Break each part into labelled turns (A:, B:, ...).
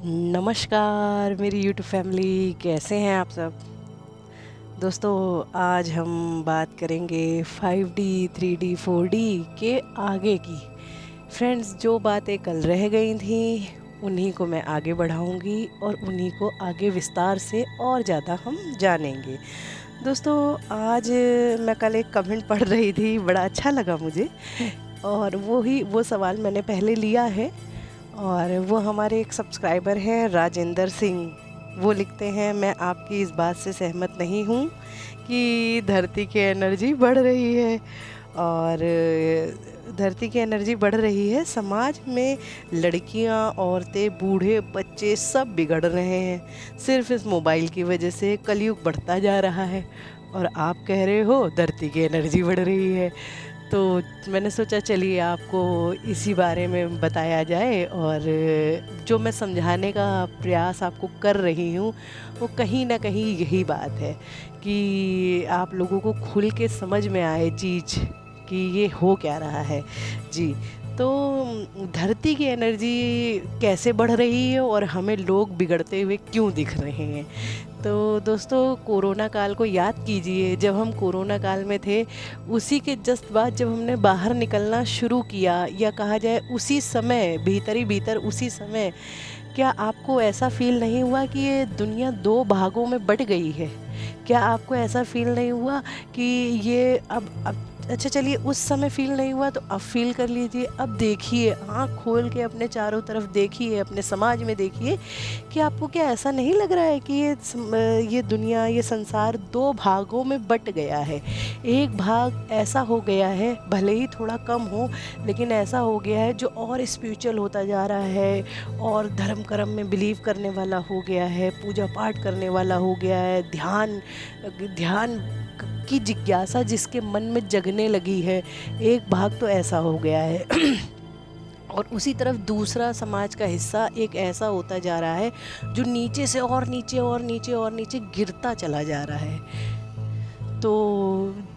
A: नमस्कार मेरी YouTube family, कैसे हैं आप सब। दोस्तों, आज हम बात करेंगे 5D 3D 4D के आगे की। फ्रेंड्स, जो बातें कल रह गई थी उन्हीं को मैं आगे बढ़ाऊंगी और उन्हीं को आगे विस्तार से और ज़्यादा हम जानेंगे। दोस्तों, आज मैं कल एक कमेंट पढ़ रही थी, बड़ा अच्छा लगा मुझे, और वो सवाल मैंने पहले लिया है। और वो हमारे एक सब्सक्राइबर हैं राजेंद्र सिंह। वो लिखते हैं, मैं आपकी इस बात से सहमत नहीं हूँ कि धरती की एनर्जी बढ़ रही है। और धरती की एनर्जी बढ़ रही है, समाज में लड़कियां, औरतें, बूढ़े, बच्चे सब बिगड़ रहे हैं सिर्फ इस मोबाइल की वजह से। कलयुग बढ़ता जा रहा है और आप कह रहे हो धरती की एनर्जी बढ़ रही है। तो मैंने सोचा चलिए आपको इसी बारे में बताया जाए, और जो मैं समझाने का प्रयास आपको कर रही हूँ वो कहीं ना कहीं यही बात है कि आप लोगों को खुल के समझ में आए चीज़ कि ये हो क्या रहा है। जी, तो धरती की एनर्जी कैसे बढ़ रही है और हमें लोग बिगड़ते हुए क्यों दिख रहे हैं। तो दोस्तों, कोरोना काल को याद कीजिए। जब हम कोरोना काल में थे, उसी के जस्ट बाद जब हमने बाहर निकलना शुरू किया, या कहा जाए उसी समय, भीतर ही भीतर उसी समय, क्या आपको ऐसा फील नहीं हुआ कि ये दुनिया दो भागों में बट गई है? क्या आपको ऐसा फील नहीं हुआ कि ये अब अच्छा चलिए, उस समय फील नहीं हुआ तो अब फील कर लीजिए। अब देखिए, आँख खोल के अपने चारों तरफ देखिए, अपने समाज में देखिए कि आपको क्या ऐसा नहीं लग रहा है कि ये दुनिया, ये संसार दो भागों में बट गया है। एक भाग ऐसा हो गया है, भले ही थोड़ा कम हो, लेकिन ऐसा हो गया है जो और स्पिरिचुअल होता जा रहा है, और धर्म कर्म में बिलीव करने वाला हो गया है, पूजा पाठ करने वाला हो गया है, ध्यान ध्यान की जिज्ञासा जिसके मन में जगने लगी है। एक भाग तो ऐसा हो गया है और उसी तरफ दूसरा समाज का हिस्सा एक ऐसा होता जा रहा है जो नीचे से और नीचे और नीचे और नीचे गिरता चला जा रहा है। तो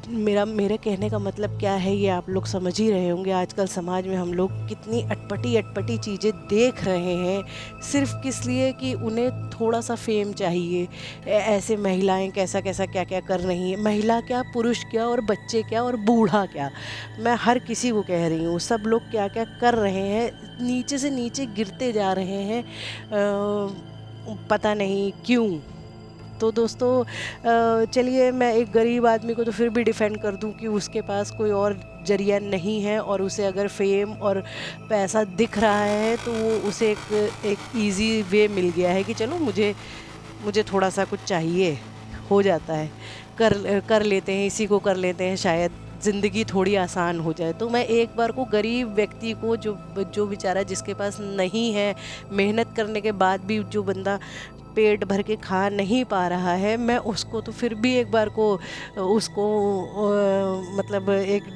A: मेरे कहने का मतलब क्या है, ये आप लोग समझ ही रहे होंगे। आजकल समाज में हम लोग कितनी अटपटी अटपटी चीज़ें देख रहे हैं, सिर्फ किस लिए कि उन्हें थोड़ा सा फेम चाहिए। ऐसे महिलाएं कैसा कैसा क्या क्या कर रही हैं, महिला क्या, पुरुष क्या, और बच्चे क्या, और बूढ़ा क्या, मैं हर किसी को कह रही हूँ, सब लोग क्या क्या कर रहे हैं, नीचे से नीचे गिरते जा रहे हैं। पता नहीं क्यों। तो दोस्तों, चलिए मैं एक गरीब आदमी को तो फिर भी डिफेंड कर दूं कि उसके पास कोई और जरिया नहीं है, और उसे अगर फेम और पैसा दिख रहा है तो वो उसे एक इजी वे मिल गया है कि चलो मुझे मुझे थोड़ा सा कुछ चाहिए, हो जाता है, कर लेते हैं, इसी को कर लेते हैं, शायद ज़िंदगी थोड़ी आसान हो जाए। तो मैं एक बार को गरीब व्यक्ति को, जो जो बेचारा जिसके पास नहीं है, मेहनत करने के बाद भी जो बंदा पेट भर के खा नहीं पा रहा है, मैं उसको तो फिर भी एक बार को उसको मतलब एक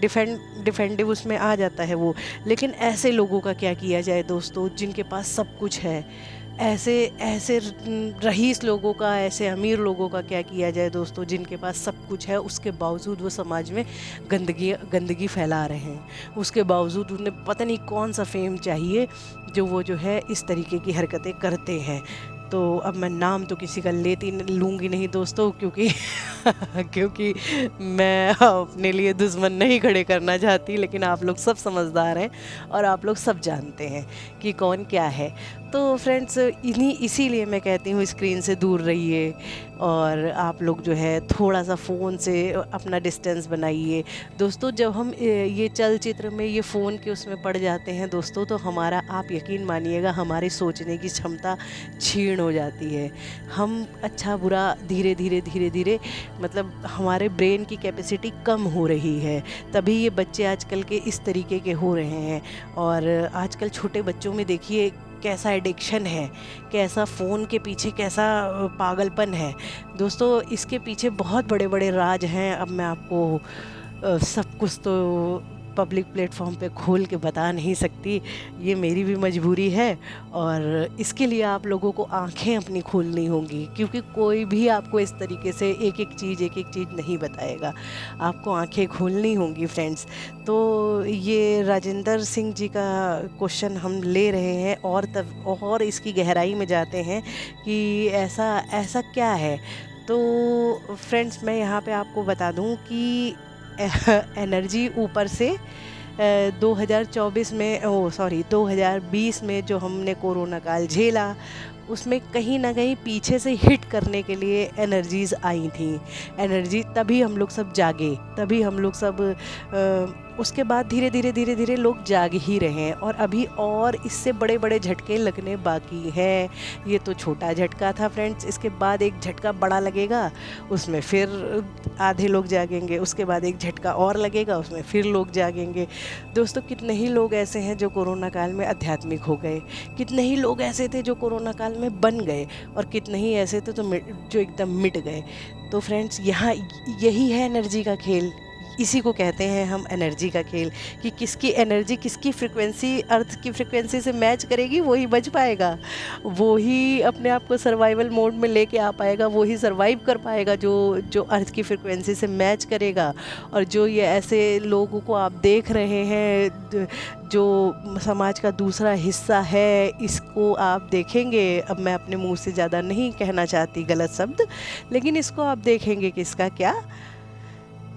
A: डिफेंडिव उसमें आ जाता है वो। लेकिन ऐसे लोगों का क्या किया जाए दोस्तों, जिनके पास सब कुछ है। ऐसे ऐसे रईस लोगों का, ऐसे अमीर लोगों का क्या किया जाए दोस्तों, जिनके पास सब कुछ है, उसके बावजूद वो समाज में गंदगी गंदगी फैला रहे हैं। उसके बावजूद उन्हें पता नहीं कौन सा फेम चाहिए, जो वो जो है इस तरीके की हरकतें करते हैं। तो अब मैं नाम तो किसी का लूँगी नहीं दोस्तों, क्योंकि क्योंकि मैं अपने लिए दुश्मन नहीं खड़े करना चाहती, लेकिन आप लोग सब समझदार हैं और आप लोग सब जानते हैं कि कौन क्या है। तो फ्रेंड्स, इसीलिए मैं कहती हूँ स्क्रीन से दूर रहिए, और आप लोग जो है थोड़ा सा फ़ोन से अपना डिस्टेंस बनाइए। दोस्तों, जब हम ये चलचित्र में, ये फ़ोन के उसमें पड़ जाते हैं दोस्तों, तो हमारा, आप यकीन मानिएगा, हमारी सोचने की क्षमता क्षीण हो जाती है। हम अच्छा बुरा धीरे धीरे धीरे धीरे, मतलब हमारे ब्रेन की कैपेसिटी कम हो रही है। तभी ये बच्चे आजकल के इस तरीके के हो रहे हैं। और आजकल छोटे बच्चों में देखिए कैसा एडिक्शन है, कैसा फ़ोन के पीछे कैसा पागलपन है। दोस्तों, इसके पीछे बहुत बड़े बड़े राज हैं। अब मैं आपको सब कुछ तो पब्लिक प्लेटफॉर्म पे खोल के बता नहीं सकती, ये मेरी भी मजबूरी है। और इसके लिए आप लोगों को आंखें अपनी खोलनी होंगी, क्योंकि कोई भी आपको इस तरीके से एक एक चीज़ नहीं बताएगा, आपको आंखें खोलनी होंगी फ्रेंड्स। तो ये राजेंद्र सिंह जी का क्वेश्चन हम ले रहे हैं और इसकी गहराई में जाते हैं कि ऐसा ऐसा क्या है। तो फ्रेंड्स, मैं यहाँ पे आपको बता दूँ कि एनर्जी ऊपर से 2020 में जो हमने कोरोना काल झेला, उसमें कहीं ना कहीं पीछे से हिट करने के लिए एनर्जीज़ आई थी। एनर्जी तभी हम लोग सब जागे, तभी हम लोग सब उसके बाद धीरे धीरे लोग जाग ही रहे हैं, और अभी और इससे बड़े बड़े झटके लगने बाकी हैं। ये तो छोटा झटका था फ्रेंड्स, इसके बाद एक झटका बड़ा लगेगा, उसमें फिर आधे लोग जागेंगे, उसके बाद एक झटका और लगेगा, उसमें फिर लोग जागेंगे। दोस्तों, कितने ही लोग ऐसे हैं जो कोरोना काल में आध्यात्मिक हो गए, कितने ही लोग ऐसे थे जो कोरोना काल में बन गए, और कितने ही ऐसे थे जो एकदम मिट गए। तो फ्रेंड्स, यहाँ यही है एनर्जी का खेल, इसी को कहते हैं हम एनर्जी का खेल, कि किसकी एनर्जी किसकी फ्रिक्वेंसी अर्थ की फ्रिक्वेंसी से मैच करेगी, वही बच पाएगा, वो ही अपने आप को सर्वाइवल मोड में लेके आ पाएगा, वो ही सर्वाइव कर पाएगा जो अर्थ की फ्रिक्वेंसी से मैच करेगा। और जो ये ऐसे लोगों को आप देख रहे हैं जो समाज का दूसरा हिस्सा है, इसको आप देखेंगे, अब मैं अपने मुंह से ज़्यादा नहीं कहना चाहती गलत शब्द, लेकिन इसको आप देखेंगे कि इसका क्या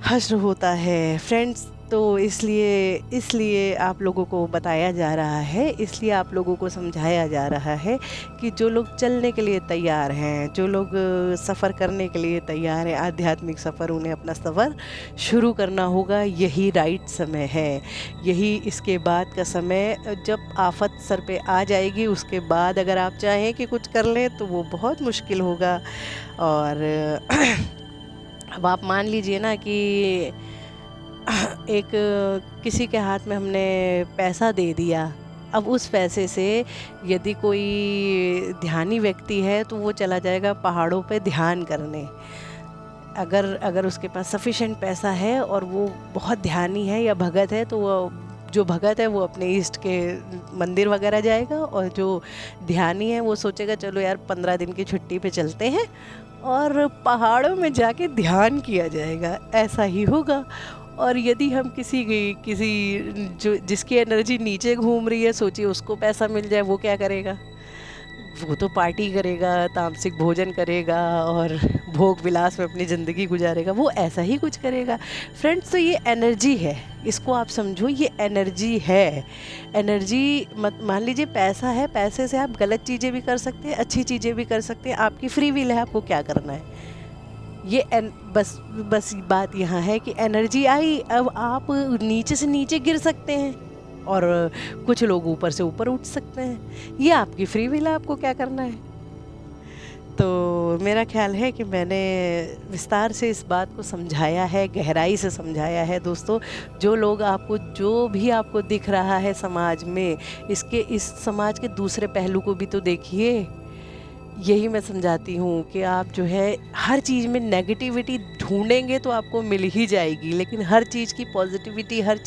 A: हश्र होता है फ्रेंड्स। तो इसलिए आप लोगों को बताया जा रहा है, इसलिए आप लोगों को समझाया जा रहा है कि जो लोग चलने के लिए तैयार हैं, जो लोग सफ़र करने के लिए तैयार हैं, आध्यात्मिक सफ़र, उन्हें अपना सफ़र शुरू करना होगा। यही राइट समय है, यही इसके बाद का समय, जब आफत सर पे आ जाएगी उसके बाद अगर आप चाहें कि कुछ कर लें तो वो बहुत मुश्किल होगा। और अब आप मान लीजिए ना कि एक किसी के हाथ में हमने पैसा दे दिया, अब उस पैसे से यदि कोई ध्यानी व्यक्ति है तो वो चला जाएगा पहाड़ों पे ध्यान करने। अगर उसके पास सफिशेंट पैसा है और वो बहुत ध्यानी है या भगत है, तो वो जो भगत है वो अपने ईष्ट के मंदिर वगैरह जाएगा, और जो ध्यानी है वो सोचेगा चलो यार 15 दिन की छुट्टी पे चलते हैं और पहाड़ों में जाके ध्यान किया जाएगा। ऐसा ही होगा। और यदि हम किसी जो जिसकी एनर्जी नीचे घूम रही है, सोचिए उसको पैसा मिल जाए, वो क्या करेगा? वो तो पार्टी करेगा, तामसिक भोजन करेगा और भोग विलास में अपनी ज़िंदगी गुजारेगा, वो ऐसा ही कुछ करेगा। फ्रेंड्स, तो ये एनर्जी है, इसको आप समझो, ये एनर्जी है। एनर्जी मत मान लीजिए पैसा है, पैसे से आप गलत चीज़ें भी कर सकते हैं, अच्छी चीज़ें भी कर सकते हैं, आपकी फ्री विल है, आपको क्या करना है। ये बस बात यहाँ है कि एनर्जी आई, अब आप नीचे से नीचे गिर सकते हैं और कुछ लोग ऊपर से ऊपर उठ सकते हैं, ये आपकी फ्री विल है, आपको क्या करना है। तो मेरा ख्याल है कि मैंने विस्तार से इस बात को समझाया है, गहराई से समझाया है। दोस्तों, जो भी आपको दिख रहा है समाज में, इस समाज के दूसरे पहलू को भी तो देखिए। यही मैं समझाती हूँ कि आप जो है हर चीज़ में नेगेटिविटी ढूंढेंगे तो आपको मिल ही जाएगी, लेकिन हर चीज़ की पॉजिटिविटी, हर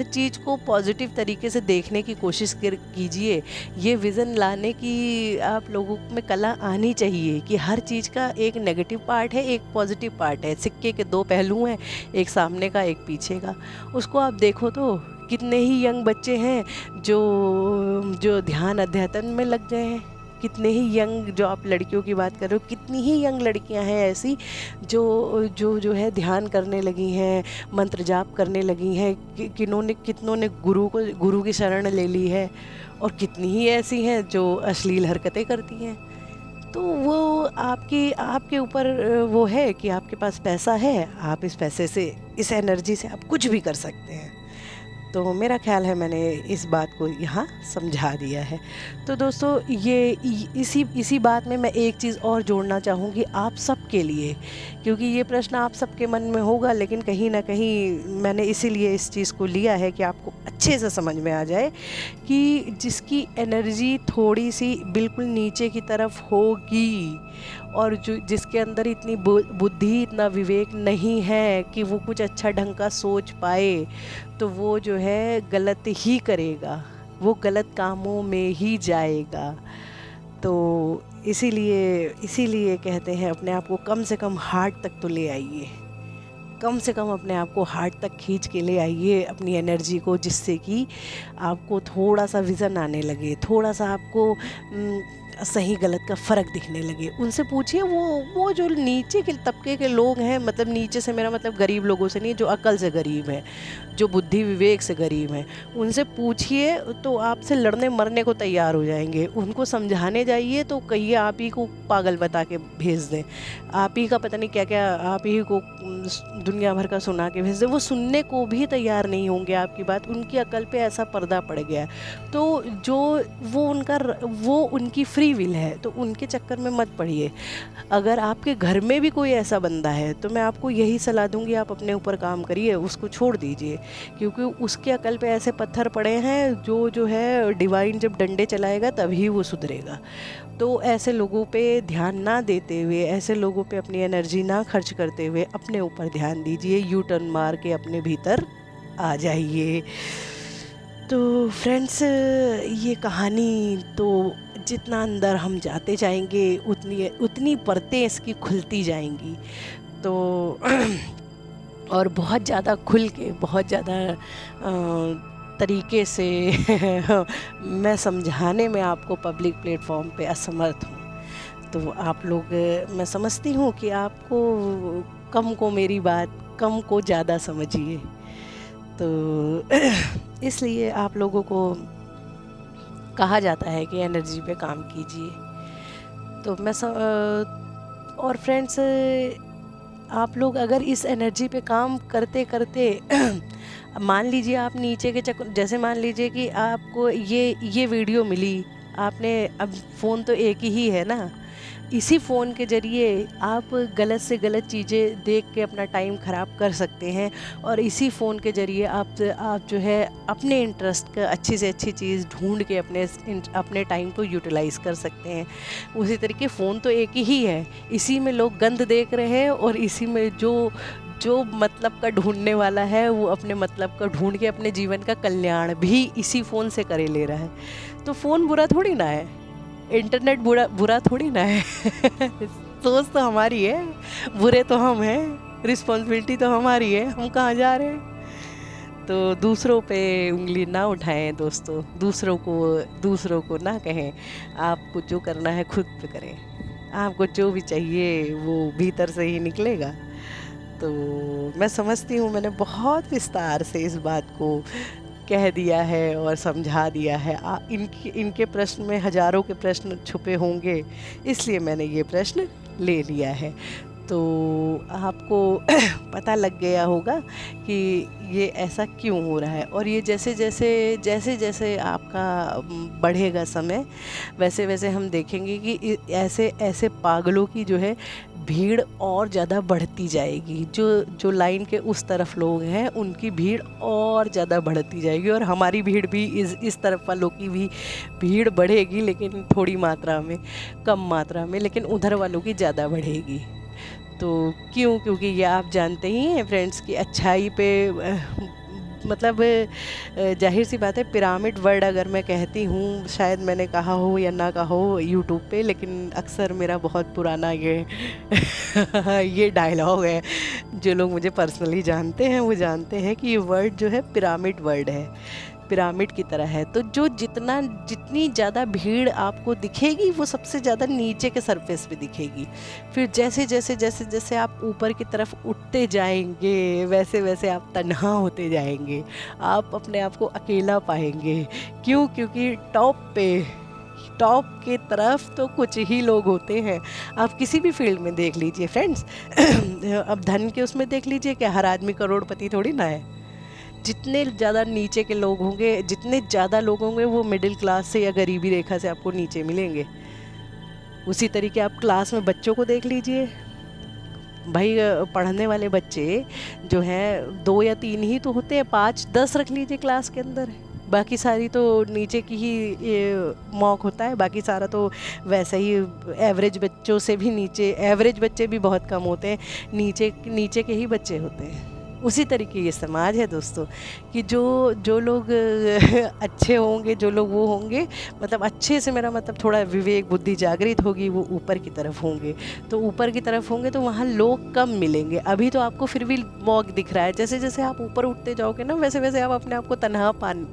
A: चीज़ को पॉजिटिव तरीके से देखने की कोशिश कीजिए। ये विज़न लाने की आप लोगों में कला आनी चाहिए कि हर चीज़ का एक नेगेटिव पार्ट है, एक पॉजिटिव पार्ट है, सिक्के के दो पहलू हैं, एक सामने का, एक पीछे का। उसको आप देखो तो कितने ही यंग बच्चे हैं जो ध्यान अध्यात्म में लग गए हैं, कितने ही यंग, जो आप लड़कियों की बात कर रहे हो, कितनी ही यंग लड़कियां हैं ऐसी जो है ध्यान करने लगी हैं, मंत्र जाप करने लगी हैं, कितनों ने गुरु की शरण ले ली है, और कितनी ही ऐसी हैं जो अश्लील हरकतें करती हैं। तो वो आपके ऊपर वो है कि आपके पास पैसा है, आप इस पैसे से, इस एनर्जी से आप कुछ भी कर सकते हैं। तो मेरा ख्याल है मैंने इस बात को यहाँ समझा दिया है। तो दोस्तों ये इसी बात में मैं एक चीज़ और जोड़ना चाहूँगी आप सबके लिए, क्योंकि ये प्रश्न आप सबके मन में होगा, लेकिन कहीं ना कहीं मैंने इसीलिए इस चीज़ को लिया है कि आपको अच्छे से समझ में आ जाए कि जिसकी एनर्जी थोड़ी सी बिल्कुल नीचे की तरफ होगी और जो जिसके अंदर इतनी बुद्धि, इतना विवेक नहीं है कि वो कुछ अच्छा ढंग का सोच पाए, तो वो जो है गलत ही करेगा, वो गलत कामों में ही जाएगा। तो इसीलिए कहते हैं अपने आप को कम से कम हार्ट तक तो ले आइए, कम से कम अपने आप को हार्ट तक खींच के ले आइए अपनी एनर्जी को, जिससे कि आपको थोड़ा सा विज़न आने लगे, थोड़ा सा आपको सही गलत का फ़र्क दिखने लगे। उनसे पूछिए, वो जो नीचे के तबके के लोग हैं, मतलब नीचे से मेरा मतलब गरीब लोगों से नहीं, जो अकल से गरीब हैं, जो बुद्धि विवेक से गरीब हैं, उनसे पूछिए तो आपसे लड़ने मरने को तैयार हो जाएंगे। उनको समझाने जाइए तो कहिए आप ही को पागल बता के भेज दें, आप ही का पता नहीं क्या क्या, आप ही को दुनिया भर का सुना के भेज दें, वो सुनने को भी तैयार नहीं होंगे आपकी बात। उनकी अकल पे ऐसा पर्दा पड़ गया है। तो जो वो उनकी फ्री विल है, तो उनके चक्कर में मत पड़िए। अगर आपके घर में भी कोई ऐसा बंदा है तो मैं आपको यही सलाह दूंगी, आप अपने ऊपर काम करिए, उसको छोड़ दीजिए, क्योंकि उसके अकल पे ऐसे पत्थर पड़े हैं जो है डिवाइन जब डंडे चलाएगा तभी वो सुधरेगा। तो ऐसे लोगों पे ध्यान ना देते हुए, ऐसे लोगों पे अपनी एनर्जी ना खर्च करते हुए अपने ऊपर ध्यान दीजिए, यू टर्न मार के अपने भीतर आ जाइए। तो फ्रेंड्स, ये कहानी तो जितना अंदर हम जाते जाएंगे उतनी परतें इसकी खुलती जाएंगी। तो और बहुत ज़्यादा खुल के, बहुत ज़्यादा तरीके से मैं समझाने में आपको पब्लिक प्लेटफॉर्म पे असमर्थ हूँ। तो आप लोग, मैं समझती हूँ कि आपको कम को मेरी बात, कम को ज़्यादा समझिए। तो इसलिए आप लोगों को कहा जाता है कि एनर्जी पे काम कीजिए। तो मैं और फ्रेंड्स, आप लोग अगर इस एनर्जी पे काम करते करते मान लीजिए आप नीचे के चक्कर, जैसे मान लीजिए कि आपको ये वीडियो मिली, आपने, अब फ़ोन तो एक ही है ना, इसी फ़ोन के ज़रिए आप गलत से गलत चीज़ें देख के अपना टाइम ख़राब कर सकते हैं, और इसी फ़ोन के ज़रिए आप जो है अपने इंटरेस्ट का अच्छी से अच्छी चीज़ ढूंढ के अपने टाइम को यूटिलाइज़ कर सकते हैं। उसी तरीके फ़ोन तो एक ही है, इसी में लोग गंद देख रहे हैं, और इसी में जो मतलब का ढूंढने वाला है वो अपने मतलब का ढूंढ के अपने जीवन का कल्याण भी इसी फ़ोन से करे ले रहा है। तो फ़ोन बुरा थोड़ी ना है, इंटरनेट बुरा थोड़ी ना है। सोच तो हमारी है, बुरे तो हम हैं, रिस्पॉन्सिबिलिटी तो हमारी है, हम कहाँ जा रहे हैं। तो दूसरों पे उंगली ना उठाएं दोस्तों, दूसरों को ना कहें, आपको जो करना है खुद पे करें, आपको जो भी चाहिए वो भीतर से ही निकलेगा। तो मैं समझती हूँ मैंने बहुत विस्तार से इस बात को कह दिया है और समझा दिया है। इनके प्रश्न में हज़ारों के प्रश्न छुपे होंगे, इसलिए मैंने ये प्रश्न ले लिया है। तो आपको पता लग गया होगा कि ये ऐसा क्यों हो रहा है। और ये जैसे जैसे आपका बढ़ेगा समय, वैसे वैसे हम देखेंगे कि ऐसे पागलों की जो है भीड़ और ज़्यादा बढ़ती जाएगी। जो लाइन के उस तरफ लोग हैं उनकी भीड़ और ज़्यादा बढ़ती जाएगी, और हमारी भीड़ भी इस तरफ वालों की भी भीड़ बढ़ेगी, लेकिन थोड़ी मात्रा में, कम मात्रा में, लेकिन उधर वालों की ज़्यादा बढ़ेगी। तो क्योंकि ये आप जानते ही हैं फ्रेंड्स कि अच्छाई पे मतलब जाहिर सी बात है, पिरामिड वर्ड अगर मैं कहती हूँ, शायद मैंने कहा हो या ना कहा हो यूट्यूब पे, लेकिन अक्सर मेरा बहुत पुराना ये डायलॉग है। जो लोग मुझे पर्सनली जानते हैं वो जानते हैं कि ये वर्ड जो है पिरामिड वर्ड है, पिरामिड की तरह है। तो जितनी ज़्यादा भीड़ आपको दिखेगी वो सबसे ज़्यादा नीचे के सरफेस पे दिखेगी। फिर जैसे आप ऊपर की तरफ उठते जाएंगे, वैसे वैसे आप तन्हा होते जाएंगे, आप अपने आप को अकेला पाएंगे। क्योंकि टॉप के तरफ तो कुछ ही लोग होते हैं। आप किसी भी फील्ड में देख लीजिए फ्रेंड्स। अब धन के उसमें देख लीजिए कि हर आदमी करोड़पति थोड़ी ना है। जितने ज़्यादा नीचे के लोग होंगे, जितने ज़्यादा लोग होंगे वो मिडिल क्लास से या गरीबी रेखा से आपको नीचे मिलेंगे। उसी तरीके आप क्लास में बच्चों को देख लीजिए भाई, पढ़ने वाले बच्चे जो हैं 2 या 3 ही तो होते हैं, 5-10 रख लीजिए क्लास के अंदर, बाकी सारी तो नीचे की ही ये मॉक होता है। बाकी सारा तो वैसे ही एवरेज बच्चों से भी नीचे, एवरेज बच्चे भी बहुत कम होते हैं, नीचे नीचे के ही बच्चे होते हैं। उसी तरीके ये समाज है दोस्तों, कि जो लोग अच्छे होंगे, जो लोग वो होंगे, मतलब अच्छे से मेरा मतलब थोड़ा विवेक बुद्धि जागृत होगी, वो ऊपर की तरफ होंगे। तो ऊपर की तरफ होंगे तो वहाँ लोग कम मिलेंगे। अभी तो आपको फिर भी मौक दिख रहा है, जैसे जैसे आप ऊपर उठते जाओगे ना, वैसे वैसे आप अपने आप को तन्हा पान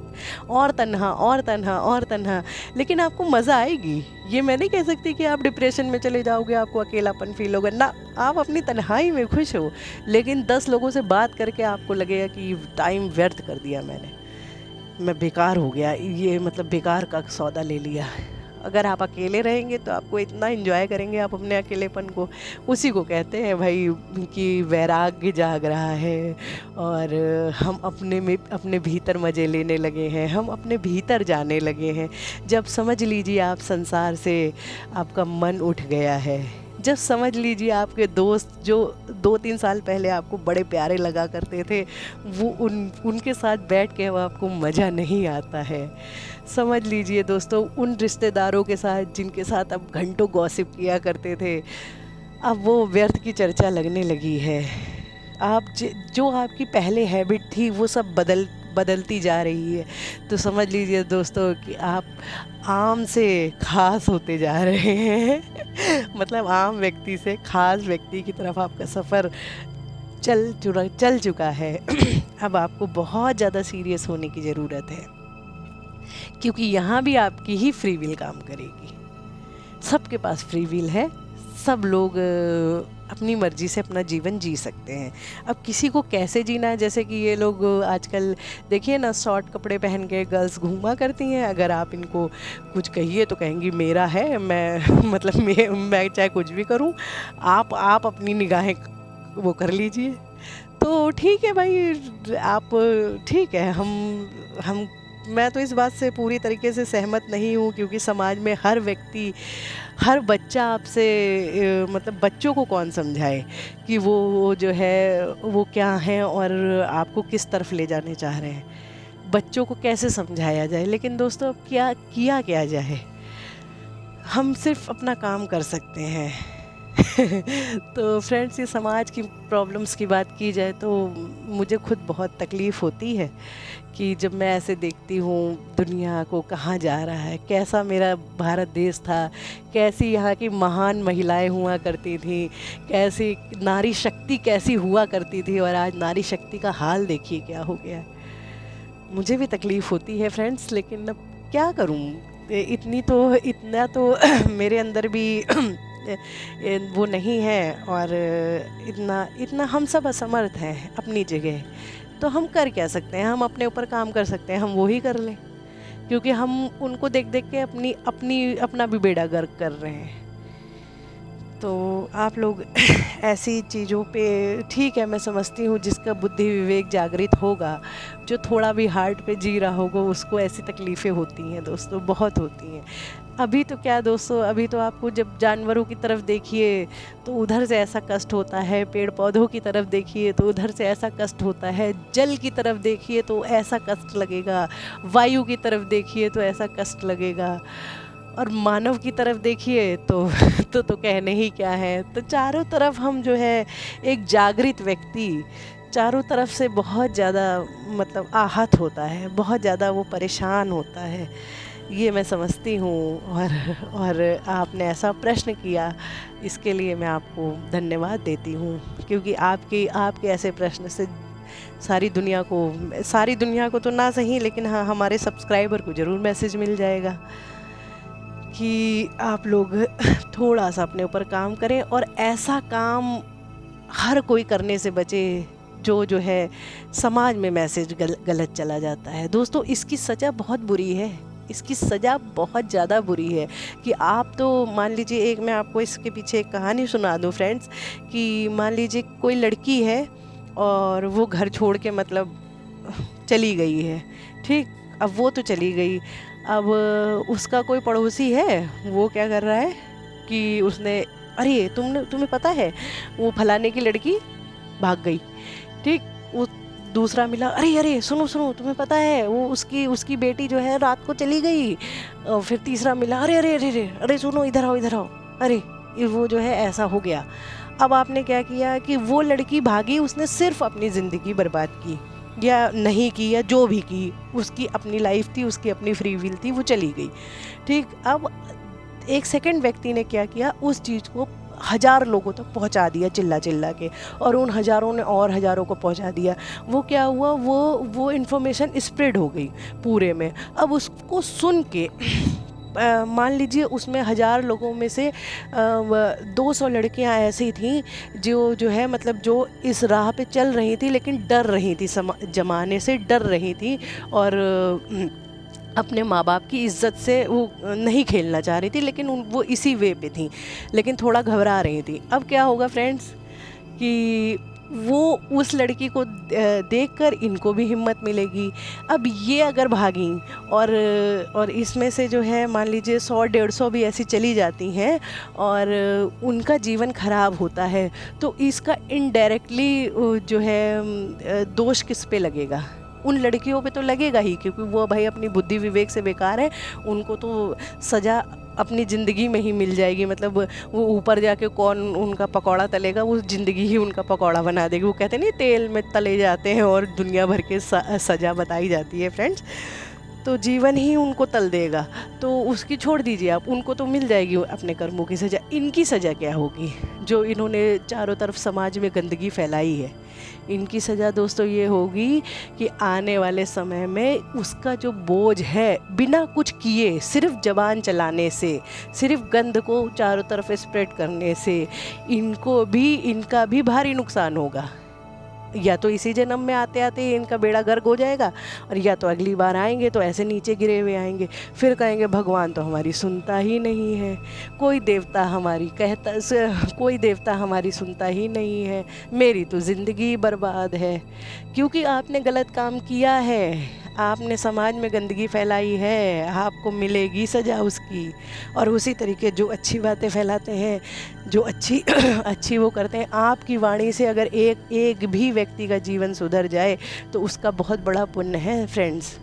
A: और तन्हा और तन्हा और तन्हा, लेकिन आपको मज़ा आएगी। ये मैं नहीं कह सकती कि आप डिप्रेशन में चले जाओगे, आपको अकेलापन फील होगा ना, आप अपनी तन्हाई में खुश हो, लेकिन 10 लोगों से बात करके आपको लगेगा कि टाइम व्यर्थ कर दिया मैंने, मैं बेकार हो गया, ये मतलब बेकार का सौदा ले लिया। अगर आप अकेले रहेंगे तो आपको इतना एंजॉय करेंगे आप अपने अकेलेपन को। उसी को कहते हैं भाई कि वैराग्य जाग रहा है, और हम अपने में अपने भीतर मज़े लेने लगे हैं, हम अपने भीतर जाने लगे हैं। जब समझ लीजिए आप संसार से आपका मन उठ गया है, जब समझ लीजिए आपके दोस्त जो 2-3 साल पहले आपको बड़े प्यारे लगा करते थे, वो उनके साथ बैठ के अब आपको मज़ा नहीं आता है। समझ लीजिए दोस्तों, उन रिश्तेदारों के साथ जिनके साथ आप घंटों गॉसिप किया करते थे, अब वो व्यर्थ की चर्चा लगने लगी है। आप जो आपकी पहले हैबिट थी वो सब बदलती जा रही है। तो समझ लीजिए दोस्तों कि आप आम से ख़ास होते जा रहे हैं मतलब आम व्यक्ति से ख़ास व्यक्ति की तरफ आपका सफ़र चल चुका है अब आपको बहुत ज़्यादा सीरियस होने की ज़रूरत है, क्योंकि यहाँ भी आपकी ही फ्री विल काम करेगी। सबके पास फ्री विल है, सब लोग अपनी मर्ज़ी से अपना जीवन जी सकते हैं। अब किसी को कैसे जीना है, जैसे कि ये लोग आजकल देखिए ना, शॉर्ट कपड़े पहन के गर्ल्स घूमा करती हैं। अगर आप इनको कुछ कहिए तो कहेंगी मेरा है, मैं मतलब मैं चाहे कुछ भी करूं, आप अपनी निगाहें वो कर लीजिए। तो ठीक है भाई, आप ठीक है, हम मैं तो इस बात से पूरी तरीके से सहमत नहीं हूँ, क्योंकि समाज में हर व्यक्ति, हर बच्चा आपसे मतलब बच्चों को कौन समझाए कि वो जो है वो क्या है और आपको किस तरफ ले जाने चाह रहे हैं। बच्चों को कैसे समझाया जाए, लेकिन दोस्तों अब क्या जाए, हम सिर्फ अपना काम कर सकते हैं तो फ्रेंड्स, ये समाज की प्रॉब्लम्स की बात की जाए तो मुझे खुद बहुत तकलीफ़ होती है कि जब मैं ऐसे देखती हूँ दुनिया को कहाँ जा रहा है, कैसा मेरा भारत देश था, कैसी यहाँ की महान महिलाएं हुआ करती थी, कैसी नारी शक्ति कैसी हुआ करती थी, और आज नारी शक्ति का हाल देखिए क्या हो गया है। मुझे भी तकलीफ़ होती है फ्रेंड्स, लेकिन अब क्या करूँ, इतना तो मेरे अंदर भी वो नहीं है, और इतना हम सब असमर्थ हैं अपनी जगह। तो हम कर क्या सकते हैं, हम अपने ऊपर काम कर सकते हैं, हम वो ही कर लें, क्योंकि हम उनको देख देख के अपना भी बेड़ा गर्क कर रहे हैं। तो आप लोग ऐसी चीज़ों पे, ठीक है मैं समझती हूँ, जिसका बुद्धि विवेक जागृत होगा, जो थोड़ा भी हार्ट पे जी रहा होगा, उसको ऐसी तकलीफ़ें होती हैं दोस्तों, बहुत होती हैं। अभी तो क्या दोस्तों, अभी तो आपको जब जानवरों की तरफ देखिए तो उधर से ऐसा कष्ट होता है, पेड़ पौधों की तरफ देखिए तो उधर से ऐसा कष्ट होता है, जल की तरफ देखिए तो ऐसा कष्ट लगेगा, वायु की तरफ देखिए तो ऐसा कष्ट लगेगा, और मानव की तरफ देखिए तो कहने ही क्या है। तो चारों तरफ हम जो है, एक जागृत व्यक्ति चारों तरफ से बहुत ज़्यादा मतलब आहत होता है, बहुत ज़्यादा वो परेशान होता है, ये मैं समझती हूँ। और आपने ऐसा प्रश्न किया, इसके लिए मैं आपको धन्यवाद देती हूँ, क्योंकि आपके ऐसे प्रश्न से सारी दुनिया को तो ना सही, लेकिन हाँ हमारे सब्सक्राइबर को ज़रूर मैसेज मिल जाएगा कि आप लोग थोड़ा सा अपने ऊपर काम करें, और ऐसा काम हर कोई करने से बचे जो है समाज में मैसेज गलत चला जाता है। दोस्तों, इसकी सज़ा बहुत बुरी है, इसकी सज़ा बहुत ज़्यादा बुरी है। कि आप तो मान लीजिए, मैं आपको इसके पीछे एक कहानी सुना दूं फ्रेंड्स, कि मान लीजिए कोई लड़की है और वो घर छोड़ के मतलब चली गई है, ठीक। अब वो तो चली गई, अब उसका कोई पड़ोसी है, वो क्या कर रहा है कि उसने, अरे तुम्हें पता है वो फलाने की लड़की भाग गई, ठीक। वो दूसरा मिला, अरे अरे सुनो सुनो, तुम्हें पता है वो उसकी बेटी जो है रात को चली गई। फिर तीसरा मिला, अरे अरे अरे अरे अरे सुनो, इधर आओ इधर आओ, अरे वो जो है ऐसा हो गया। अब आपने क्या किया कि वो लड़की भागी, उसने सिर्फ अपनी ज़िंदगी बर्बाद की या नहीं की, या जो भी की, उसकी अपनी लाइफ थी, उसकी अपनी फ्री विल थी, वो चली गई, ठीक। अब एक सेकंड व्यक्ति ने क्या किया, उस चीज़ को 1000 लोगों तक पहुंचा दिया चिल्ला चिल्ला के, और उन हज़ारों ने और हज़ारों को पहुंचा दिया। वो क्या हुआ, वो इन्फॉर्मेशन स्प्रेड हो गई पूरे में। अब उसको सुन के मान लीजिए उसमें 1000 लोगों में से 200 लड़कियां ऐसी थीं जो है मतलब जो इस राह पे चल रही थी, लेकिन डर रही थी, जमाने से डर रही थी, और अपने माँ बाप की इज़्ज़त से वो नहीं खेलना चाह रही थी, लेकिन वो इसी वे पे थी, लेकिन थोड़ा घबरा रही थी। अब क्या होगा फ्रेंड्स कि वो उस लड़की को देखकर इनको भी हिम्मत मिलेगी। अब ये अगर भागी और इसमें से जो है मान लीजिए 100-150 भी ऐसी चली जाती हैं और उनका जीवन ख़राब होता है, तो इसका इनडायरेक्टली जो है दोष किस पे लगेगा? उन लड़कियों पे तो लगेगा ही, क्योंकि वो भाई अपनी बुद्धि विवेक से बेकार है, उनको तो सज़ा अपनी ज़िंदगी में ही मिल जाएगी। मतलब वो ऊपर जाके कौन उनका पकौड़ा तलेगा, वो ज़िंदगी ही उनका पकौड़ा बना देगी। वो कहते नहीं तेल में तले जाते हैं और दुनिया भर के सज़ा बताई जाती है फ्रेंड्स, तो जीवन ही उनको तल देगा। तो उसकी छोड़ दीजिए आप, उनको तो मिल जाएगी अपने कर्मों की सज़ा। इनकी सज़ा क्या होगी जो इन्होंने चारों तरफ समाज में गंदगी फैलाई है? इनकी सज़ा दोस्तों ये होगी कि आने वाले समय में उसका जो बोझ है, बिना कुछ किए सिर्फ ज़बान चलाने से, सिर्फ गंद को चारों तरफ स्प्रेड करने से इनका भी भारी नुकसान होगा। या तो इसी जन्म में आते आते इनका बेड़ा गर्क हो जाएगा, और या तो अगली बार आएंगे तो ऐसे नीचे गिरे हुए आएंगे, फिर कहेंगे भगवान तो हमारी सुनता ही नहीं है, कोई देवता हमारी सुनता ही नहीं है, मेरी तो ज़िंदगी बर्बाद है। क्योंकि आपने गलत काम किया है, आपने समाज में गंदगी फैलाई है, आपको मिलेगी सज़ा उसकी। और उसी तरीके जो अच्छी बातें फैलाते हैं, जो अच्छी वो करते हैं, आपकी वाणी से अगर एक भी व्यक्ति का जीवन सुधर जाए तो उसका बहुत बड़ा पुण्य है फ्रेंड्स।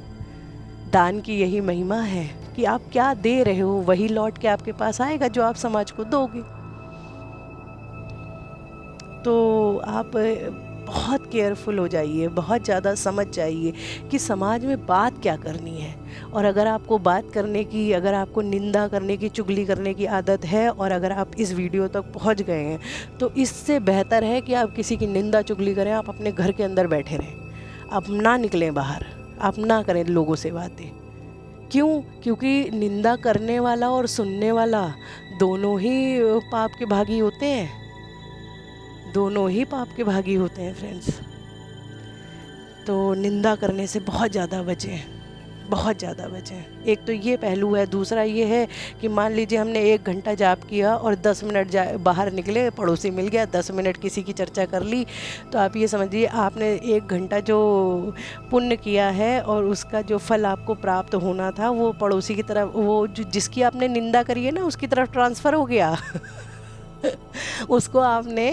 A: दान की यही महिमा है कि आप क्या दे रहे हो वही लौट के आपके पास आएगा जो आप समाज को दोगे। तो आप बहुत केयरफुल हो जाइए, बहुत ज़्यादा समझ जाइए कि समाज में बात क्या करनी है। और अगर आपको बात करने की, अगर आपको निंदा करने की, चुगली करने की आदत है, और अगर आप इस वीडियो तक पहुंच गए हैं, तो इससे बेहतर है कि आप किसी की निंदा चुगली करें, आप अपने घर के अंदर बैठे रहें, आप ना निकलें बाहर, आप ना करें लोगों से बातें। क्यों? क्योंकि निंदा करने वाला और सुनने वाला दोनों ही पाप के भागी होते हैं, दोनों ही पाप के भागी होते हैं फ्रेंड्स। तो निंदा करने से बहुत ज़्यादा बचें, बहुत ज़्यादा बचें। एक तो ये पहलू है। दूसरा ये है कि मान लीजिए हमने 1 घंटा जाप किया और 10 मिनट बाहर निकले, पड़ोसी मिल गया, 10 मिनट किसी की चर्चा कर ली, तो आप ये समझिए आपने 1 घंटा जो पुण्य किया है और उसका जो फल आपको प्राप्त होना था वो पड़ोसी की तरफ, वो जिसकी आपने निंदा करी है ना, उसकी तरफ ट्रांसफ़र हो गया। उसको आपने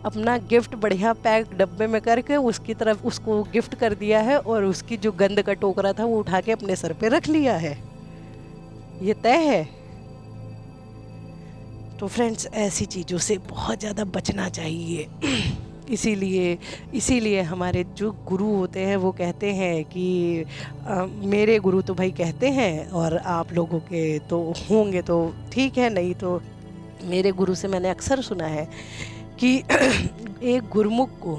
A: अपना गिफ्ट बढ़िया पैक डब्बे में करके उसकी तरफ उसको गिफ्ट कर दिया है, और उसकी जो गंद का टोकरा था वो उठा के अपने सर पे रख लिया है। ये तय है। तो फ्रेंड्स ऐसी चीज़ों से बहुत ज़्यादा बचना चाहिए। इसीलिए हमारे जो गुरु होते हैं वो कहते हैं कि मेरे गुरु तो भाई कहते हैं, और आप लोगों के तो होंगे तो ठीक है, नहीं तो मेरे गुरु से मैंने अक्सर सुना है कि एक गुरुमुख को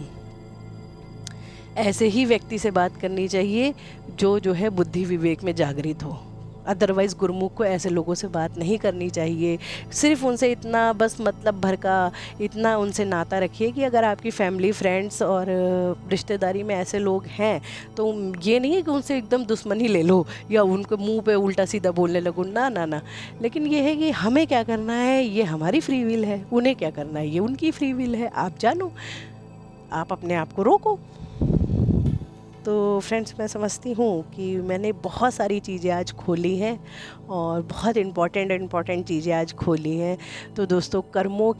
A: ऐसे ही व्यक्ति से बात करनी चाहिए जो है बुद्धि विवेक में जागृत हो। अदरवाइज़ गुरुमुख को ऐसे लोगों से बात नहीं करनी चाहिए। सिर्फ उनसे इतना बस मतलब भर का इतना उनसे नाता रखिए कि अगर आपकी फैमिली, फ्रेंड्स और रिश्तेदारी में ऐसे लोग हैं तो ये नहीं है कि उनसे एकदम दुश्मनी ले लो या उनके मुंह पे उल्टा सीधा बोलने लगो, ना ना ना। लेकिन ये है कि हमें क्या करना है, ये हमारी फ्री विल है, उन्हें क्या करना है ये उनकी फ्री विल है। आप जानो, आप अपने आप को रोको। तो फ्रेंड्स, मैं समझती हूँ कि मैंने बहुत सारी चीज़ें आज खोली हैं और बहुत इम्पॉर्टेंट चीज़ें आज खोली हैं। तो दोस्तों, कर्मों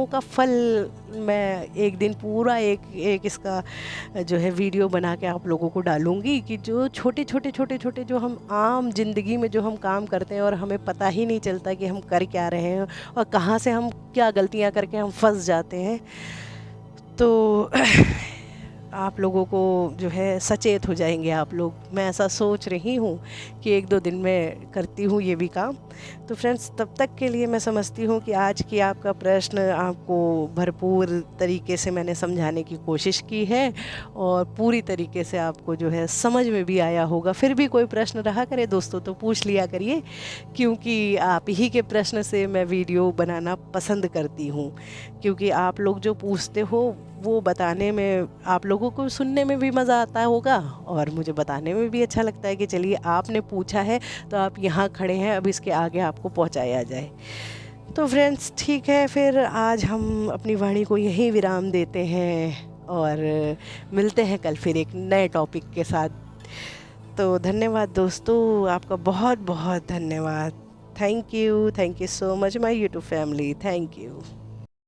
A: का फल मैं एक दिन पूरा एक इसका जो है वीडियो बना के आप लोगों को डालूँगी कि जो छोटे जो हम आम ज़िंदगी में जो हम काम करते हैं और हमें पता ही नहीं चलता कि हम कर क्या रहे हैं और कहाँ से हम क्या गलतियाँ करके हम फंस जाते हैं। तो आप लोगों को जो है सचेत हो जाएंगे आप लोग। मैं ऐसा सोच रही हूँ कि 1-2 दिन में करती हूँ ये भी काम। तो फ्रेंड्स, तब तक के लिए मैं समझती हूँ कि आज की आपका प्रश्न आपको भरपूर तरीके से मैंने समझाने की कोशिश की है और पूरी तरीके से आपको जो है समझ में भी आया होगा। फिर भी कोई प्रश्न रहा करे दोस्तों तो पूछ लिया करिए, क्योंकि आप ही के प्रश्न से मैं वीडियो बनाना पसंद करती हूँ। क्योंकि आप लोग जो पूछते हो वो बताने में, आप लोगों को सुनने में भी मज़ा आता होगा और मुझे बताने में भी अच्छा लगता है कि चलिए आपने पूछा है तो आप यहाँ खड़े हैं, अब इसके आगे आपको पहुँचाया जाए। तो फ्रेंड्स, ठीक है, फिर आज हम अपनी वाणी को यहीं विराम देते हैं और मिलते हैं कल फिर एक नए टॉपिक के साथ। तो धन्यवाद दोस्तों, आपका बहुत बहुत धन्यवाद। Thank you so much my YouTube family. Thank you.